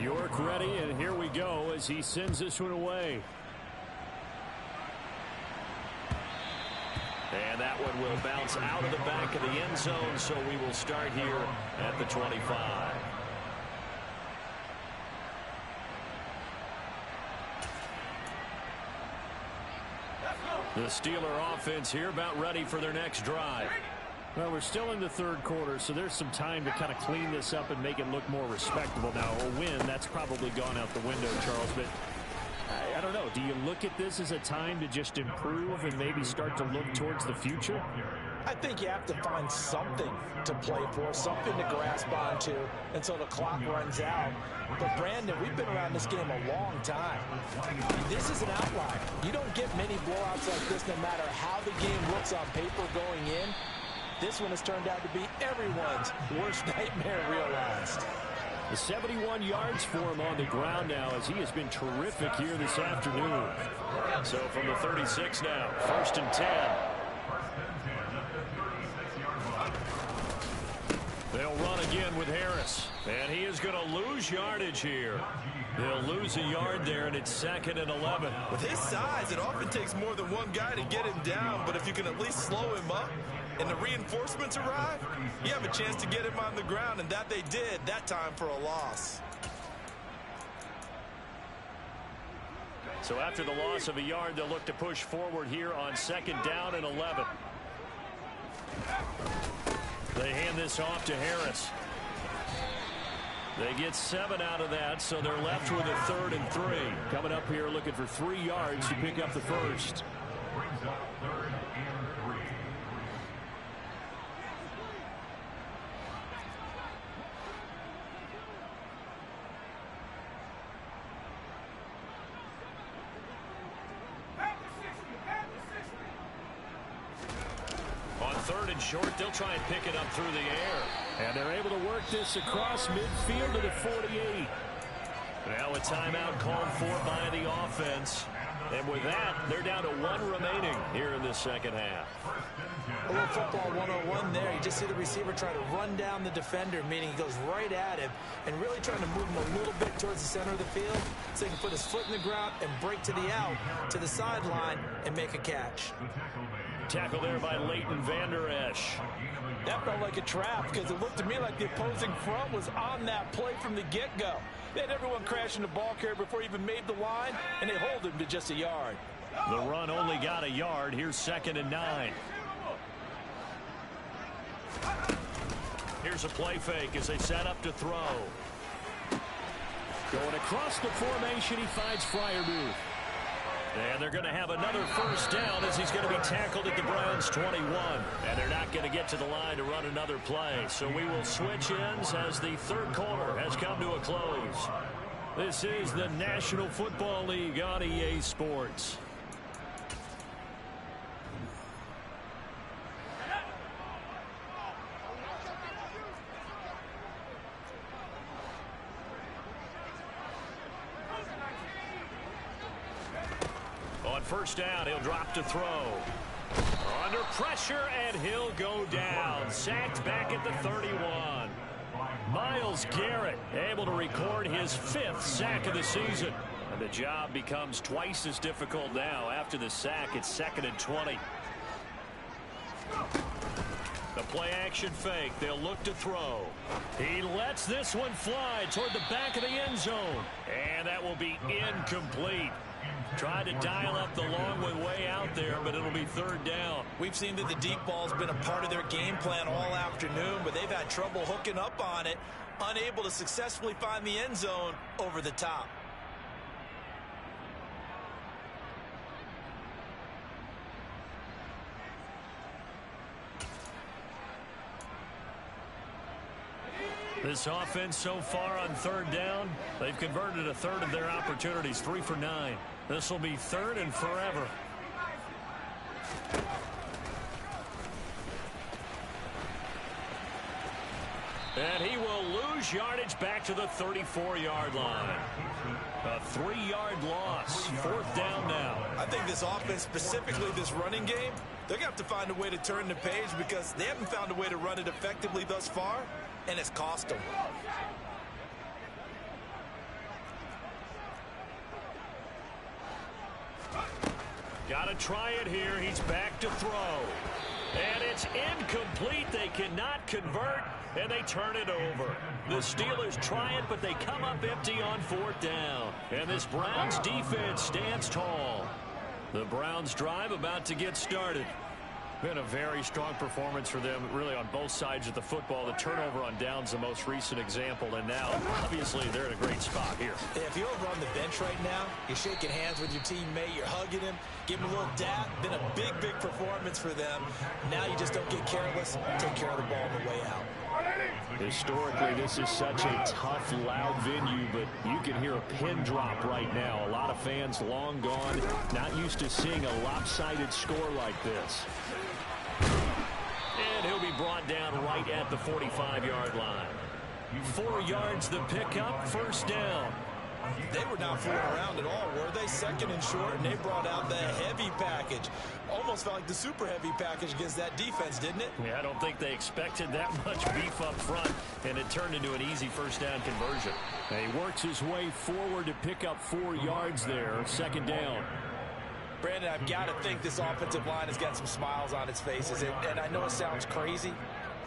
York ready, and here we go as he sends this one away. And that one will bounce out of the back of the end zone, so we will start here at the 25. The Steeler offense here about ready for their next drive. Well, we're still in the third quarter, so there's some time to kind of clean this up and make it look more respectable. Now, a win, that's probably gone out the window, Charles, but I don't know. Do you look at this as a time to just improve and maybe start to look towards the future? I think you have to find something to play for, something to grasp onto until the clock runs out. But, Brandon, we've been around this game a long time. This is an outlier. You don't get many blowouts like this no matter how the game looks on paper going in. This one has turned out to be everyone's worst nightmare realized. The 71 yards for him on the ground now as he has been terrific here this afternoon. So from the 36 now, 1st and 10. They'll run again with Harris. And he is going to lose yardage here. They'll lose a yard there, and it's 2nd and 11. With his size, it often takes more than one guy to get him down, but if you can at least slow him up and the reinforcements arrive, you have a chance to get him on the ground, and that they did that time for a loss. So after the loss of a yard, they'll look to push forward here on 2nd down and 11. They hand this off to Harris. They get 7 out of that, so they're left with a 3rd and 3. Coming up here looking for 3 yards to pick up the first. Brings up 3rd and 3. On 3rd and short, they'll try and pick it up through the air. And they're able to work this across midfield to the 48. Now a timeout called for by the offense. And with that, they're down to 1 remaining here in the second half. A little football 101 there. You just see the receiver try to run down the defender, meaning he goes right at him and really trying to move him a little bit towards the center of the field so he can put his foot in the ground and break to the out, to the sideline, and make a catch. Tackle there by Leighton Vander Esch. That felt like a trap because it looked to me like the opposing front was on that play from the get-go. They had everyone crashing the ball carrier before he even made the line, and they hold him to just a yard. The run only got a yard. Here's 2nd and 9. Here's a play fake as they set up to throw. Going across the formation, he finds Freiermuth. And they're going to have another 1st down as he's going to be tackled at the Browns' 21. And they're not going to get to the line to run another play. So we will switch ends as the third quarter has come to a close. This is the National Football League on EA Sports. On 1st down, he'll drop to throw. Under pressure, and he'll go down. Sacked back at the 31. Myles Garrett able to record his 5th sack of the season. And the job becomes twice as difficult now. After the sack, it's 2nd and 20. The play action fake. They'll look to throw. He lets this one fly toward the back of the end zone. And that will be incomplete. Tried to dial up the long way out there, but it'll be 3rd down. We've seen that the deep ball's been a part of their game plan all afternoon, but they've had trouble hooking up on it. unable to successfully find the end zone over the top. This offense so far on third down, they've converted a third of their opportunities, 3 for 9. This will be third and forever. And he will lose yardage back to the 34-yard line. A 3-yard loss. Fourth down now. I think this offense, specifically this running game, they're going to have to find a way to turn the page because they haven't found a way to run it effectively thus far, and it's cost them. Got to try it here. He's back to throw. And it's incomplete. They cannot convert, and they turn it over. The Steelers try it, but they come up empty on fourth down. And this Browns defense stands tall. The Browns drive about to get started. Been a very strong performance for them, really, on both sides of the football. The turnover on downs, the most recent example, and now, obviously, they're in a great spot here. If you're over on the bench right now, you're shaking hands with your teammate, you're hugging him, give him a little dap. Been a big, big performance for them. Now you just don't get careless. Take care of the ball on the way out. Historically, this is such a tough, loud venue, but you can hear a pin drop right now. A lot of fans long gone, not used to seeing a lopsided score like this. And he'll be brought down right at the 45-yard line. 4 yards the pickup, first down. They were not fooling around at all, were they? Second and short, and they brought out the heavy package. Almost felt like the super heavy package against that defense, didn't it? Yeah, I don't think they expected that much beef up front, and it turned into an easy first down conversion. And he works his way forward to pick up 4 yards there, second down. Brandon, I've got to think this offensive line has got some smiles on its faces, and I know it sounds crazy,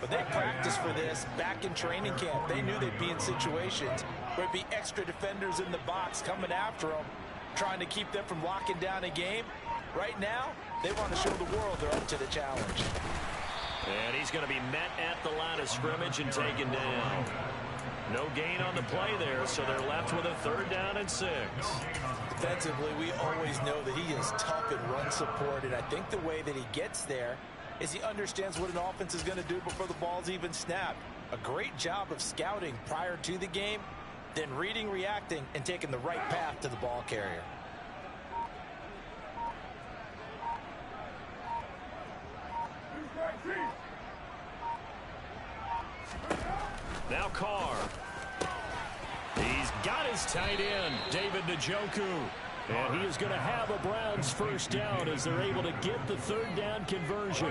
but they practiced for this back in training camp. They knew they'd be in situations where it'd be extra defenders in the box coming after them, trying to keep them from locking down a game. Right now, they want to show the world they're up to the challenge. And he's going to be met at the line of scrimmage and taken down. No gain on the play there, so they're left with a third down and 6. Defensively, we always know that he is tough in run support, and I think the way that he gets there is he understands what an offense is going to do before the ball's even snapped. A great job of scouting prior to the game, then reading, reacting, and taking the right path to the ball carrier. Now Carr. He's got his tight end, David Njoku. And he is going to have a Browns first down as they're able to get the third down conversion.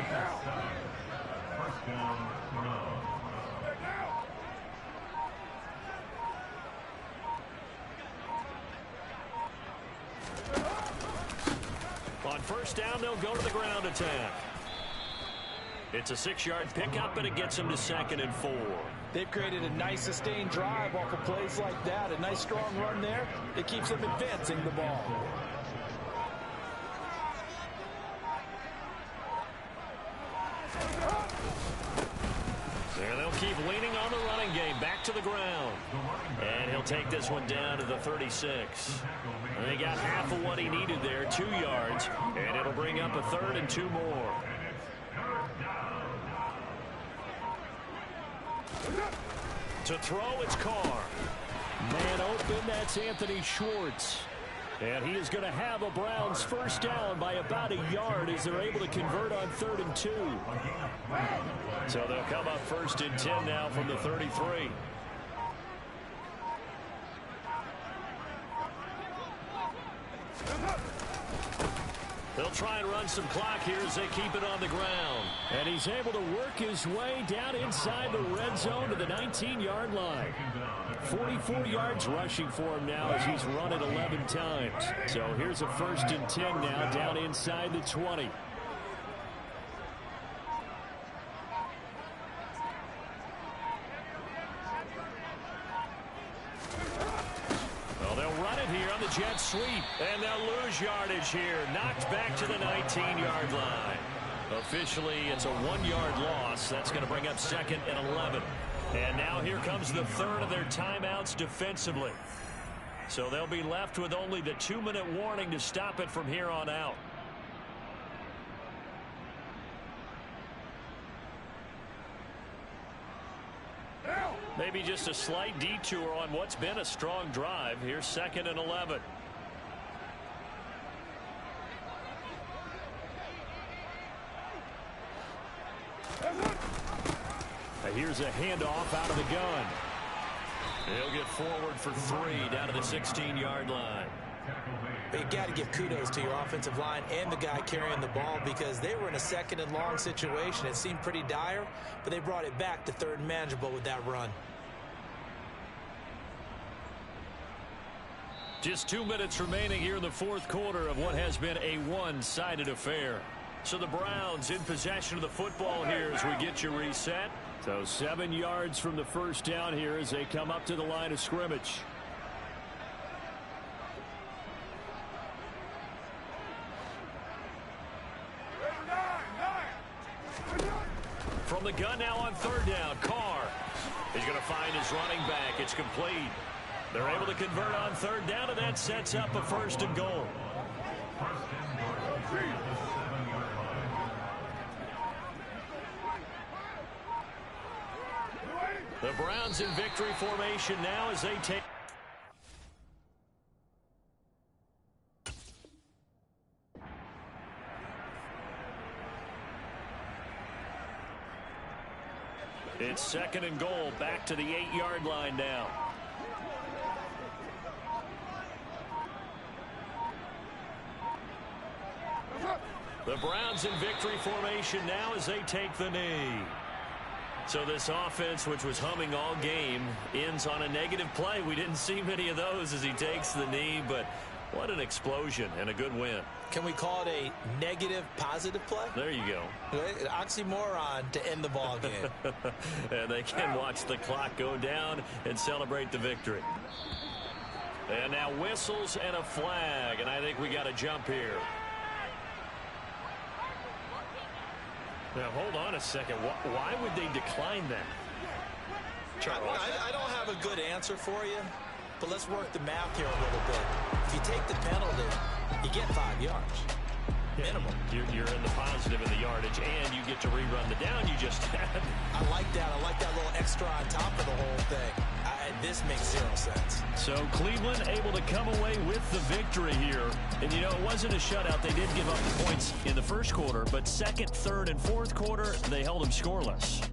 First down, On first down, they'll go to the ground attack. It's a 6-yard pickup, and it gets them to second and 4. They've created a nice sustained drive off of plays like that. A nice strong run there. It keeps them advancing the ball. There they'll keep leaning on the running game. Back to the ground. And he'll take this one down to the 36. And they got half of what he needed there, 2 yards. And it'll bring up a third and 2 more. To throw, it's Carr. Man open, that's Anthony Schwartz. And he is going to have a Browns first down by about a yard as they're able to convert on 3rd and 2. So they'll come up 1st and 10 now from the 33. They'll try and run some clock here as they keep it on the ground. And he's able to work his way down inside the red zone to the 19-yard line. 44 yards rushing for him now as he's run it 11 times. So here's a 1st and 10 now down inside the 20. Jet sweep, and they'll lose yardage here. Knocked back to the 19-yard line. Officially, it's a 1-yard loss. That's going to bring up 2nd and 11. And now here comes the third of their timeouts defensively. So they'll be left with only the 2-minute warning to stop it from here on out. Maybe just a slight detour on what's been a strong drive. Here's 2nd and 11. Here's a handoff out of the gun. He'll get forward for 3 down to the 16-yard line. But you got to give kudos to your offensive line and the guy carrying the ball because they were in a 2nd and long situation. It seemed pretty dire, but they brought it back to 3rd and manageable with that run. Just 2 minutes remaining here in the 4th quarter of what has been a one-sided affair. So the Browns in possession of the football here as we get you reset. So 7 yards from the first down here as they come up to the line of scrimmage. From the gun now on 3rd down, Carr. He's going to find his running back. It's complete. They're able to convert on 3rd down, and that sets up a 1st and goal. The Browns in victory formation now as they take. It's 2nd and goal, back to the 8-yard line now. The Browns in victory formation now as they take the knee. So this offense, which was humming all game, ends on a negative play. We didn't see many of those as he takes the knee, but what an explosion and a good win. Can we call it a negative positive play? There you go. An oxymoron to end the ball game. And they can watch the clock go down and celebrate the victory. And now whistles and a flag, and I think we got a jump here. Now, hold on a second. Why would they decline that? Charles, I don't have a good answer for you, but let's work the math here a little bit. If you take the penalty, you get 5 yards. Minimum. You're in the positive in the yardage, and you get to rerun the down you just had. I like that. I like that little extra on top of the whole thing. This makes 0 sense. So Cleveland able to come away with the victory here. And, you know, it wasn't a shutout. They did give up the points in the 1st quarter, but 2nd, 3rd, and 4th quarter, they held them scoreless.